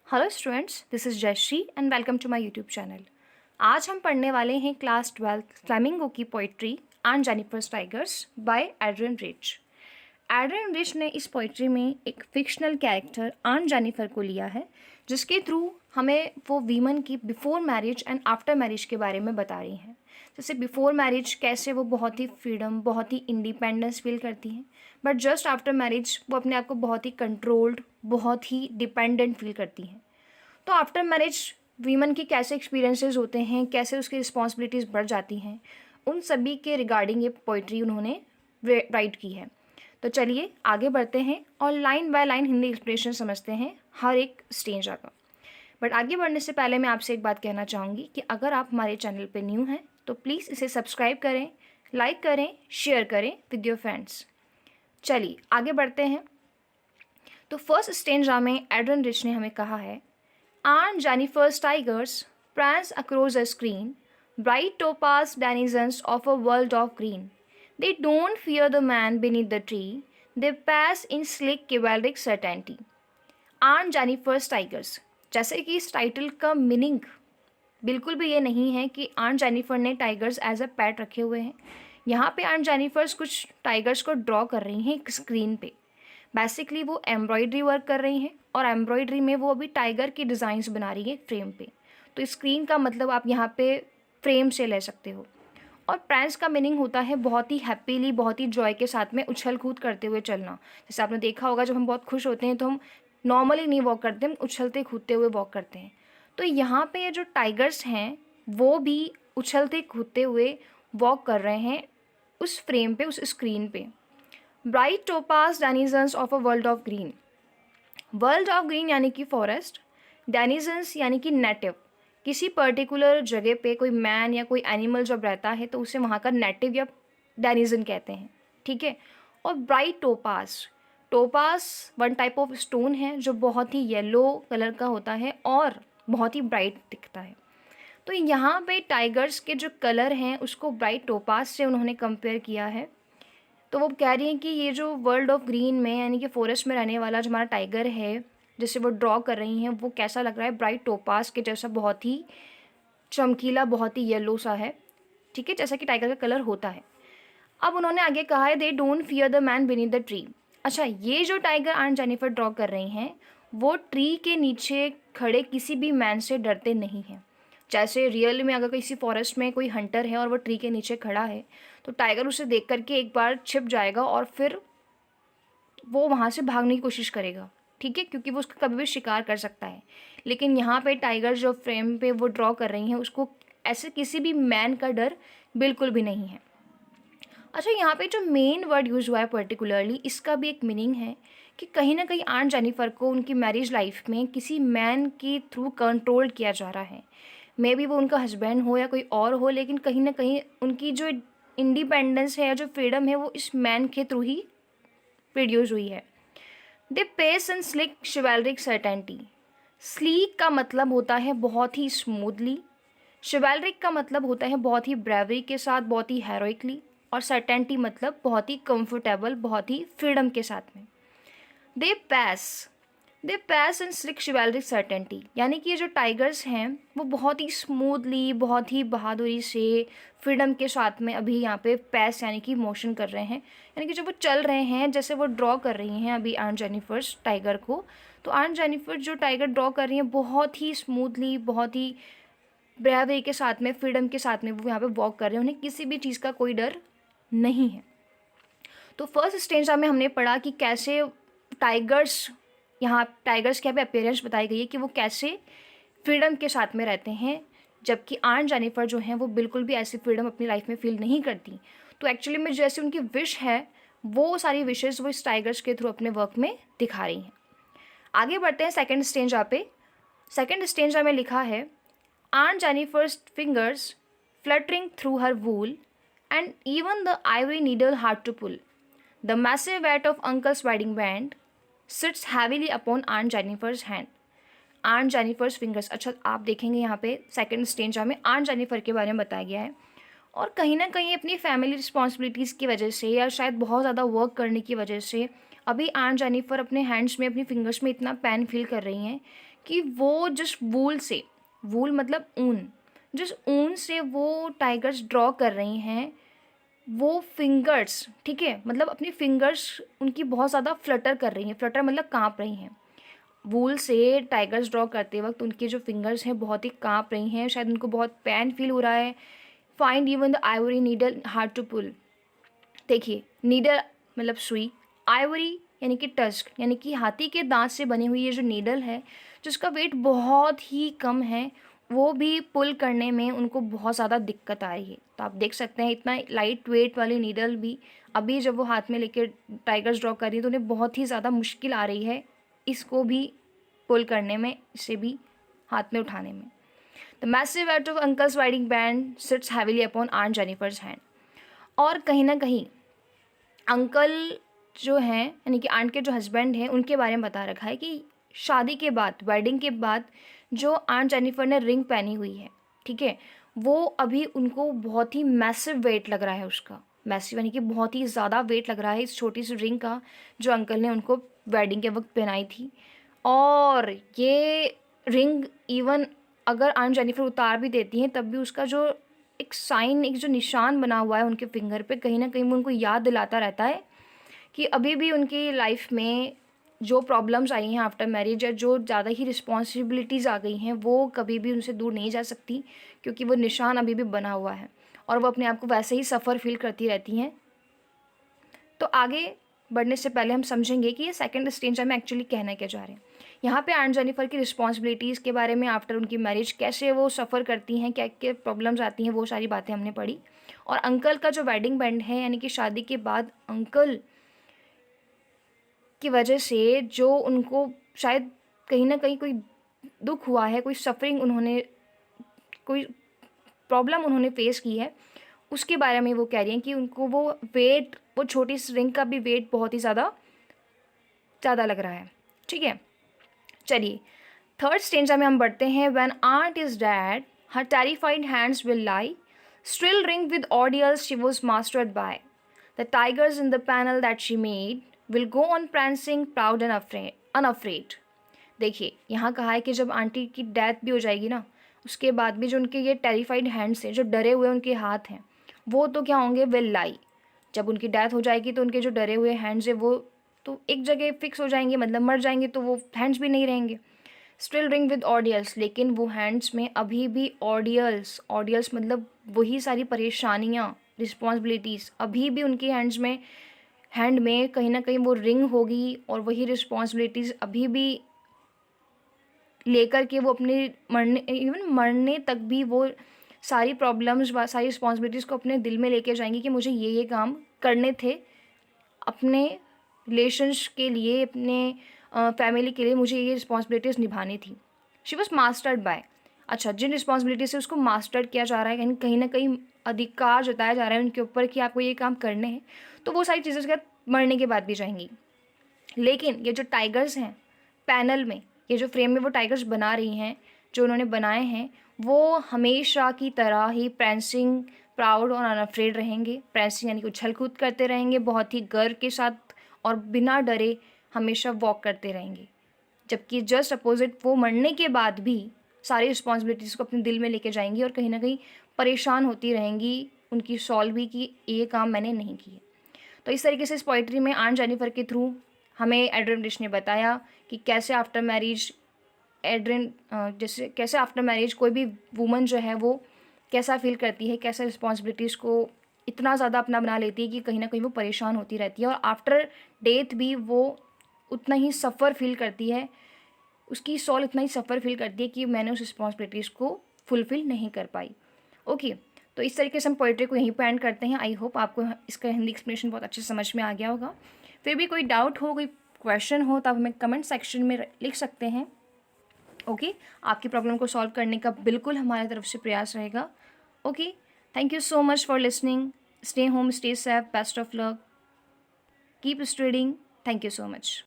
Hello students, this is Jayashree and welcome to my YouTube channel. आज हम पढ़ने वाले हैं क्लास 12 फ्लेमिंगो की poetry on Jennifer's tigers by Adrienne Rich. Adrienne Rich ने इस पोइट्री में एक फिक्शनल कैरेक्टर ऑन जेनिफर को लिया है, जिसके थ्रू हमें वो वीमन की before marriage and after marriage के बारे में बता रही हैं। जैसे बिफोर मैरिज कैसे वो बहुत ही फ्रीडम, बहुत ही इंडिपेंडेंस फील करती हैं, बट जस्ट आफ्टर मैरिज वो अपने आप को बहुत ही कंट्रोल्ड, बहुत ही डिपेंडेंट फील करती हैं। तो आफ्टर मैरिज वीमन की कैसे एक्सपीरियंसेस होते हैं, कैसे उसकी रिस्पॉन्सिबिलिटीज़ बढ़ जाती हैं, उन सभी के रिगार्डिंग ये पोइट्री उन्होंने राइट की है। तो चलिए आगे बढ़ते हैं और line by line Hindi expression समझते हैं हर एक स्टेज का। बट आगे बढ़ने से पहले मैं आपसे एक बात कहना चाहूँगी कि अगर आप हमारे चैनल पे न्यू हैं तो प्लीज़ इसे सब्सक्राइब करें, लाइक करें, शेयर करें विद योर फ्रेंड्स। चलिए आगे बढ़ते हैं। तो फर्स्ट स्टेंजा में एड्रियन रिच ने हमें कहा है, Aunt Jennifer's tigers prance across a screen, bright topaz denizens of a world of green. They don't fear the man beneath the tree, they pass in slick chivalric certainty. Aunt Jennifer's tigers, जैसे कि इस title का meaning बिल्कुल भी ये नहीं है कि आंट जेनिफर ने टाइगर्स एज अ पेट रखे हुए हैं। यहाँ पे आंट जेनिफर्स कुछ टाइगर्स को ड्रॉ कर रही हैं एक स्क्रीन पे। बेसिकली वो एम्ब्रॉयडरी वर्क कर रही हैं और एम्ब्रॉयडरी में वो अभी टाइगर की डिज़ाइंस बना रही है फ्रेम पे। तो स्क्रीन का मतलब आप यहाँ पे फ्रेम से ले सकते हो। और प्रैंस का मीनिंग होता है बहुत ही हैप्पीली, बहुत ही जॉय के साथ में उछल कूद करते हुए चलना। जैसे आपने देखा होगा जब हम बहुत खुश होते हैं तो हम नॉर्मली नहीं वॉक करते, हम उछलते कूदते हुए वॉक करते हैं। तो यहाँ पे ये जो टाइगर्स हैं वो भी उछलते कूदते हुए वॉक कर रहे हैं उस फ्रेम पे, उस स्क्रीन पे। Bright topaz denizens of a world of green. World of green यानी कि फॉरेस्ट, डेनिजन्स यानी कि नेटिव। किसी पर्टिकुलर जगह पे कोई मैन या कोई एनिमल जब रहता है तो उसे वहाँ का नेटिव या डेनिजन कहते हैं, ठीक है। और bright topaz, topaz one type of stone है जो बहुत ही येलो कलर का होता है और बहुत ही ब्राइट दिखता है। तो यहाँ पे टाइगर्स के जो कलर हैं उसको ब्राइट टोपाज से उन्होंने कंपेयर किया है। तो वो कह रही हैं कि ये जो वर्ल्ड ऑफ ग्रीन में यानी कि फॉरेस्ट में रहने वाला जो हमारा टाइगर है जिसे वो ड्रॉ कर रही हैं वो कैसा लग रहा है, ब्राइट टोपास के जैसा, बहुत ही चमकीला, बहुत ही येलो सा है, ठीक है, जैसा कि टाइगर का कलर होता है। अब उन्होंने आगे कहा है, they don't fear the man beneath the tree. अच्छा, ये जो टाइगर आंट जेनिफर ड्रॉ कर रही हैं वो ट्री के नीचे खड़े किसी भी मैन से डरते नहीं हैं। जैसे रियल में अगर किसी फॉरेस्ट में कोई हंटर है और वो ट्री के नीचे खड़ा है तो टाइगर उसे देख करके एक बार छिप जाएगा और फिर वो वहाँ से भागने की कोशिश करेगा, ठीक है, क्योंकि वो उसका कभी भी शिकार कर सकता है। लेकिन यहाँ पे टाइगर जो फ्रेम पे वो ड्रॉ कर रही हैं उसको ऐसे किसी भी मैन का डर बिल्कुल भी नहीं है। अच्छा, यहाँ पे जो मेन वर्ड यूज़ हुआ है पर्टिकुलरली, इसका भी एक मीनिंग है कि कहीं ना कहीं आंट जेनिफर को उनकी मैरिज लाइफ में किसी मैन के थ्रू कंट्रोल किया जा रहा है। मे बी वो उनका हस्बैंड हो या कोई और हो, लेकिन कहीं ना कहीं उनकी जो इंडिपेंडेंस है या जो फ्रीडम है वो इस मैन के थ्रू ही प्रोड्यूस हुई है। The pace and slick chivalric certainty. Sleek का मतलब होता है बहुत ही स्मूथली, शिवेलरिक का मतलब होता है बहुत ही ब्रेवरी के साथ, बहुत ही हेरोइकली, और सर्टेनिटी मतलब बहुत ही कंफर्टेबल, बहुत ही फ्रीडम के साथ में। दे पैस, दे पैस एंड स्लिक शिवेलरिक सर्टेनिटी यानी कि ये जो टाइगर्स हैं वो बहुत ही स्मूथली, बहुत ही बहादुरी से, फ्रीडम के साथ में अभी यहाँ पे पैस यानी कि मोशन कर रहे हैं, यानी कि जब वो चल रहे हैं, जैसे वो ड्रॉ कर रही हैं अभी आंट जेनिफर्स टाइगर को, तो आंट जेनिफर जो टाइगर ड्रॉ कर रही हैं बहुत ही स्मूथली, बहुत ही ब्रेवरी के साथ में, फ्रीडम के साथ में वो यहाँ पे वॉक कर रहे हैं, उन्हें किसी भी चीज़ का कोई डर नहीं है। तो फर्स्ट स्टेज में हमने पढ़ा कि कैसे टाइगर्स, यहाँ टाइगर्स की यहाँ पे अपीयरेंस बताई गई है कि वो कैसे फ्रीडम के साथ में रहते हैं, जबकि आंट जेनिफर जो हैं वो बिल्कुल भी ऐसी फ्रीडम अपनी लाइफ में फील नहीं करती। तो एक्चुअली में जैसे उनकी विश है वो सारी विशेज़ वो इस टाइगर्स के थ्रू अपने वर्क में दिखा रही हैं। आगे बढ़ते हैं सेकेंड स्टेंजा पे। सेकेंड स्टेंजा में लिखा है, aunt Jennifer's fingers fluttering through her wool and even the ivory needle hard to pull. The massive weight of Uncle's wedding band sits heavily upon Aunt Jennifer's hand. Aunt Jennifer's fingers. अच्छा, आप देखेंगे यहाँ पे second stanza में Aunt Jennifer के बारे में बताया गया है, और कहीं ना कहीं अपनी फैमिली रिस्पॉन्सिबिलिटीज़ की वजह से या शायद बहुत ज़्यादा वर्क करने की वजह से अभी आंट जेनिफर अपने हैंड्स में, अपनी फिंगर्स में इतना पेन फील कर रही हैं कि वो जिस वूल से, वूल मतलब ऊन, जिस ऊन से वो टाइगर्स ड्रॉ कर रही हैं, वो फिंगर्स, ठीक है, मतलब अपनी फिंगर्स उनकी बहुत ज़्यादा फ्लटर कर रही हैं, फ्लटर मतलब काँप रही हैं। वूल से टाइगर्स ड्रॉ करते वक्त उनके जो फिंगर्स हैं बहुत ही काँप रही हैं, शायद उनको बहुत पेन फील हो रहा है। Find even the ivory needle hard to pull. देखिए, नीडल मतलब सुई, आइवरी यानी कि टस्क, यानी कि हाथी के दांत से बनी हुई ये जो नीडल है, जिसका वेट बहुत ही कम है, वो भी पुल करने में उनको बहुत ज़्यादा दिक्कत आ रही है। तो आप देख सकते हैं इतना लाइट वेट वाली नीडल भी अभी जब वो हाथ में लेके टाइगर्स ड्रॉ कर रही है तो उन्हें बहुत ही ज़्यादा मुश्किल आ रही है इसको भी पुल करने में, इसे भी हाथ में उठाने में। The massive weight of uncle's wedding band sits heavily upon aunt Jennifer's hand. और कहीं ना कहीं अंकल जो हैं, यानी कि आंट के जो हस्बैंड हैं, उनके बारे में बता रखा है कि शादी के बाद, वेडिंग के बाद जो आंट जेनिफर ने रिंग पहनी हुई है, ठीक है, वो अभी उनको बहुत ही मैसिव वेट लग रहा है उसका। मैसिव यानी कि बहुत ही ज़्यादा वेट लग रहा है इस छोटी सी रिंग का जो अंकल ने उनको वेडिंग के वक्त पहनाई थी। और ये रिंग इवन अगर आंट जेनिफर उतार भी देती हैं तब भी उसका जो एक साइन, एक जो निशान बना हुआ है उनके फिंगर पे, कहीं ना कहीं वो उनको याद दिलाता रहता है कि अभी भी उनकी लाइफ में जो प्रॉब्लम्स आई हैं आफ्टर मैरिज, या जो ज़्यादा ही रिस्पॉन्सिबिलिटीज़ आ गई हैं, वो कभी भी उनसे दूर नहीं जा सकती, क्योंकि वो निशान अभी भी बना हुआ है और वो अपने आप को वैसे ही सफ़र फील करती रहती हैं। तो आगे बढ़ने से पहले हम समझेंगे कि ये सेकंड स्टेज में एक्चुअली कहना क्या चाह रहे हैं। यहाँ पे आंट जेनिफर की रिस्पॉन्सिबिलिटीज़ के बारे में, आफ्टर उनकी मैरिज कैसे वो सफ़र करती हैं, क्या क्या प्रॉब्लम्स आती हैं, वो सारी बातें हमने पढ़ी। और अंकल का जो वेडिंग बैंड है, यानी कि शादी के बाद अंकल की वजह से जो उनको शायद कहीं ना कहीं कोई दुख हुआ है, कोई सफरिंग उन्होंने, कोई प्रॉब्लम उन्होंने फेस की है, उसके बारे में वो कह रही हैं कि उनको वो वेट, वो छोटी सी रिंग का भी वेट बहुत ही ज़्यादा लग रहा है। ठीक है, चलिए थर्ड स्टेज में हम बढ़ते हैं। When aunt is dead her terrified hands will lie still ring with ordeals she was mastered by the tigers in the panel that she made will go on prancing proud and unafraid. देखिए, यहाँ कहा है कि जब aunty की death भी हो जाएगी ना, उसके बाद भी जो उनके ये टेरिफाइड हैंड्स हैं, जो डरे हुए उनके हाथ हैं, वो तो क्या होंगे, विल लाई। जब उनकी डेथ हो जाएगी तो उनके जो डरे हुए हैंड्स हैं वो तो एक जगह फिक्स हो जाएंगे, मतलब मर जाएंगे, तो वो हैंड्स भी नहीं रहेंगे। स्टिल रिंग विद ऑडियल्स, लेकिन वो हैंड्स में अभी भी ऑडियल्स, ऑडियल्स मतलब वही सारी परेशानियाँ, रिस्पॉन्सिबिलिटीज़ अभी भी उनके हैंड में कहीं ना कहीं वो रिंग होगी, और वही रिस्पॉन्सिबिलिटीज़ अभी भी लेकर के वो अपने मरने, इवन मरने तक भी वो सारी प्रॉब्लम्स, सारी रिस्पॉन्सिबिलिटीज़ को अपने दिल में लेके जाएंगी कि मुझे ये काम करने थे, अपने रिलेशंस के लिए, अपने फैमिली के लिए मुझे ये रिस्पॉन्सिबिलिटीज़ निभानी थी। शी वॉज मास्टर्ड बाय, अच्छा, जिन रिस्पॉन्सिबिलिटी से उसको मास्टर्ड किया जा रहा है, कहीं ना कहीं अधिकार जताया जा रहा है उनके ऊपर कि आपको ये काम करने हैं, तो वो सारी चीज़ें उसके बाद मरने के बाद भी जाएंगी। लेकिन ये जो टाइगर्स हैं पैनल में, ये जो फ्रेम में वो टाइगर्स बना रही हैं, जो उन्होंने बनाए हैं, वो हमेशा की तरह ही prancing प्राउड और अनअफ्रेड रहेंगे। prancing यानी कि उछल कूद करते रहेंगे बहुत ही गर्व के साथ और बिना डरे हमेशा वॉक करते रहेंगे। जबकि जस्ट अपोजिट वो मरने के बाद भी सारी रिस्पॉन्सिबिलिटीज़ को अपने दिल में लेके जाएंगी और कहीं ना कहीं परेशान होती रहेंगी उनकी सॉल्व भी कि ये काम मैंने नहीं किए। तो इस तरीके से इस पोइट्री में आंट जेनिफर के थ्रू हमें एड्रियन रिच ने बताया कि कैसे आफ्टर मैरिज जैसे कैसे आफ्टर मैरिज कोई भी वुमन जो है वो कैसा फील करती है, कैसे रिस्पॉन्सिबिलिटीज़ को इतना ज़्यादा अपना बना लेती है कि कहीं ना कहीं वो परेशान होती रहती है, और आफ्टर डेथ भी वो उतना ही सफ़र फील करती है, उसकी सॉल इतना ही सफ़र फील करती है कि मैंने उस रिस्पॉन्सिबिलिटीज़ को फुलफ़िल नहीं कर पाई। ओके, तो इस तरीके से हम पोइट्री को यहीं पर एंड करते हैं। आई होप आपको इसका हिंदी एक्सप्लेनेशन बहुत अच्छे से समझ में आ गया होगा। फिर भी कोई डाउट हो, कोई क्वेश्चन हो, तो आप हमें कमेंट सेक्शन में लिख सकते हैं। ओके, आपकी प्रॉब्लम को सॉल्व करने का बिल्कुल हमारी तरफ से प्रयास रहेगा। Okay, thank you so much for listening. Stay home, stay safe, best of luck, keep studying. Thank you so much.